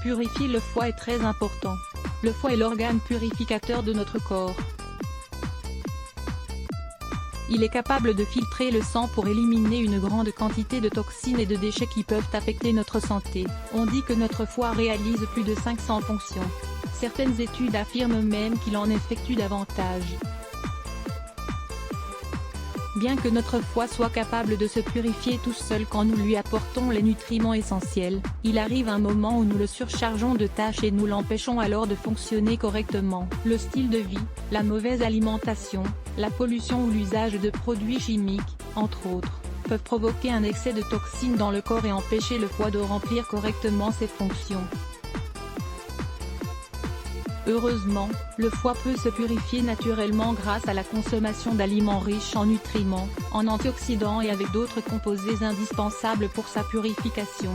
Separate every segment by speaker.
Speaker 1: Purifier le foie est très important. Le foie est l'organe purificateur de notre corps. Il est capable de filtrer le sang pour éliminer une grande quantité de toxines et de déchets qui peuvent affecter notre santé. On dit que notre foie réalise plus de 500 fonctions. Certaines études affirment même qu'il en effectue davantage. Bien que notre foie soit capable de se purifier tout seul quand nous lui apportons les nutriments essentiels, il arrive un moment où nous le surchargeons de tâches et nous l'empêchons alors de fonctionner correctement. Le style de vie, la mauvaise alimentation, la pollution ou l'usage de produits chimiques, entre autres, peuvent provoquer un excès de toxines dans le corps et empêcher le foie de remplir correctement ses fonctions. Heureusement, le foie peut se purifier naturellement grâce à la consommation d'aliments riches en nutriments, en antioxydants et avec d'autres composés indispensables pour sa purification.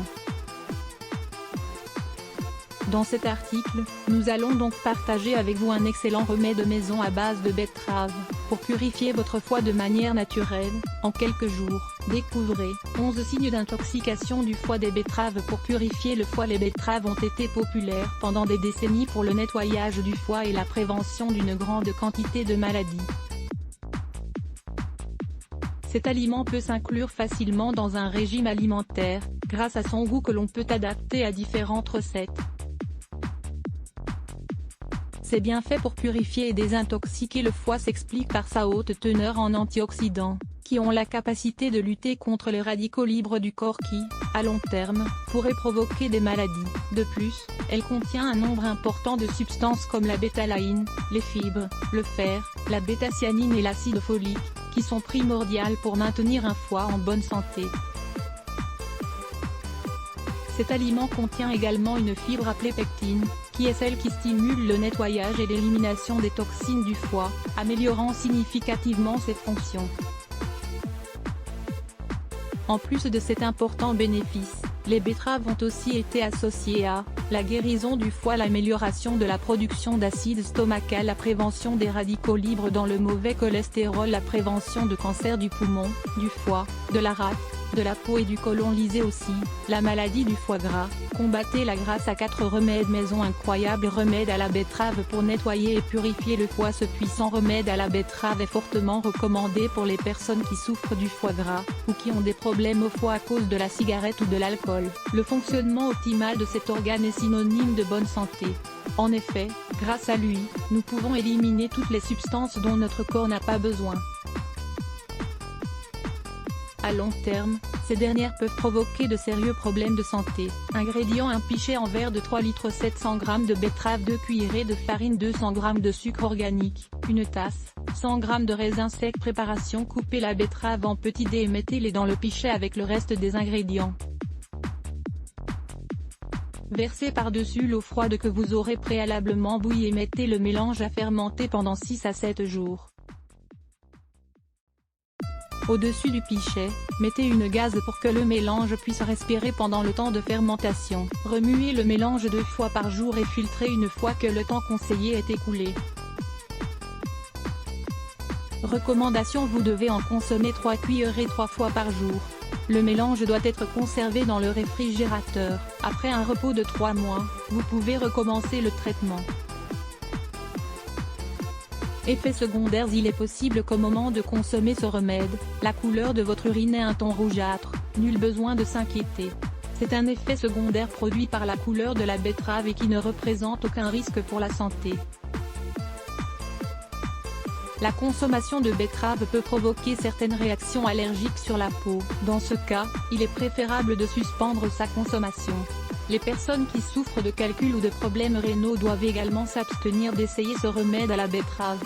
Speaker 1: Dans cet article, nous allons donc partager avec vous un excellent remède maison à base de betterave, pour purifier votre foie de manière naturelle, en quelques jours. Découvrez 11 signes d'intoxication du foie des betteraves. Pour purifier le foie, les betteraves ont été populaires pendant des décennies pour le nettoyage du foie et la prévention d'une grande quantité de maladies. Cet aliment peut s'inclure facilement dans un régime alimentaire, grâce à son goût que l'on peut adapter à différentes recettes. Ses bienfaits pour purifier et désintoxiquer le foie s'expliquent par sa haute teneur en antioxydants, qui ont la capacité de lutter contre les radicaux libres du corps qui, à long terme, pourraient provoquer des maladies. De plus, elle contient un nombre important de substances comme la bétaïne, les fibres, le fer, la bétacyanine et l'acide folique, qui sont primordiales pour maintenir un foie en bonne santé. Cet aliment contient également une fibre appelée pectine, qui est celle qui stimule le nettoyage et l'élimination des toxines du foie, améliorant significativement ses fonctions. En plus de cet important bénéfice, les betteraves ont aussi été associées à la guérison du foie, l'amélioration de la production d'acide stomacal, la prévention des radicaux libres dans le mauvais cholestérol, la prévention de cancer du poumon, du foie, de la rate, de la peau et du côlon. Lisez aussi la maladie du foie gras. Combattez-la grâce à 4 remèdes maison. Incroyable remède à la betterave pour nettoyer et purifier le foie. Ce puissant remède à la betterave est fortement recommandé pour les personnes qui souffrent du foie gras, ou qui ont des problèmes au foie à cause de la cigarette ou de l'alcool. Le fonctionnement optimal de cet organe est synonyme de bonne santé. En effet, grâce à lui, nous pouvons éliminer toutes les substances dont notre corps n'a pas besoin. À long terme, ces dernières peuvent provoquer de sérieux problèmes de santé. Ingrédients: un pichet en verre de 3 litres, 700 g de betterave, 2 cuillerées de farine, 200 g de sucre organique, une tasse, 100 g de raisins secs. Préparation: coupez la betterave en petits dés et mettez-les dans le pichet avec le reste des ingrédients. Versez par-dessus l'eau froide que vous aurez préalablement bouillie et mettez le mélange à fermenter pendant 6 à 7 jours. Au-dessus du pichet, mettez une gaze pour que le mélange puisse respirer pendant le temps de fermentation. Remuez le mélange 2 fois par jour et filtrez une fois que le temps conseillé est écoulé. Recommandation: vous devez en consommer 3 cuillerées 3 fois par jour. Le mélange doit être conservé dans le réfrigérateur. Après un repos de 3 mois, vous pouvez recommencer le traitement. Effets secondaires: il est possible qu'au moment de consommer ce remède, la couleur de votre urine ait un ton rougeâtre. Nul besoin de s'inquiéter. C'est un effet secondaire produit par la couleur de la betterave et qui ne représente aucun risque pour la santé. La consommation de betterave peut provoquer certaines réactions allergiques sur la peau. Dans ce cas, il est préférable de suspendre sa consommation. Les personnes qui souffrent de calculs ou de problèmes rénaux doivent également s'abstenir d'essayer ce remède à la betterave.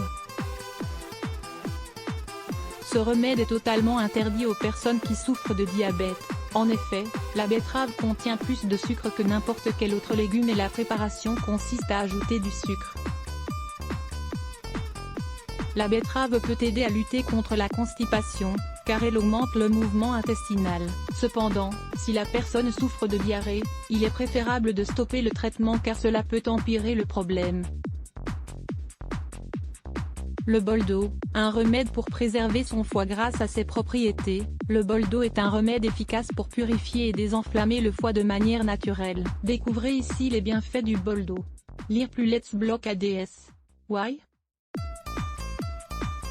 Speaker 1: Ce remède est totalement interdit aux personnes qui souffrent de diabète. En effet, la betterave contient plus de sucre que n'importe quel autre légume et la préparation consiste à ajouter du sucre. La betterave peut aider à lutter contre la constipation, car elle augmente le mouvement intestinal. Cependant, si la personne souffre de diarrhée, il est préférable de stopper le traitement car cela peut empirer le problème. Le bol d'eau, un remède pour préserver son foie grâce à ses propriétés. Le bol d'eau est un remède efficace pour purifier et désenflammer le foie de manière naturelle. Découvrez ici les bienfaits du bol d'eau. Lire plus Let's Block ADS. Why?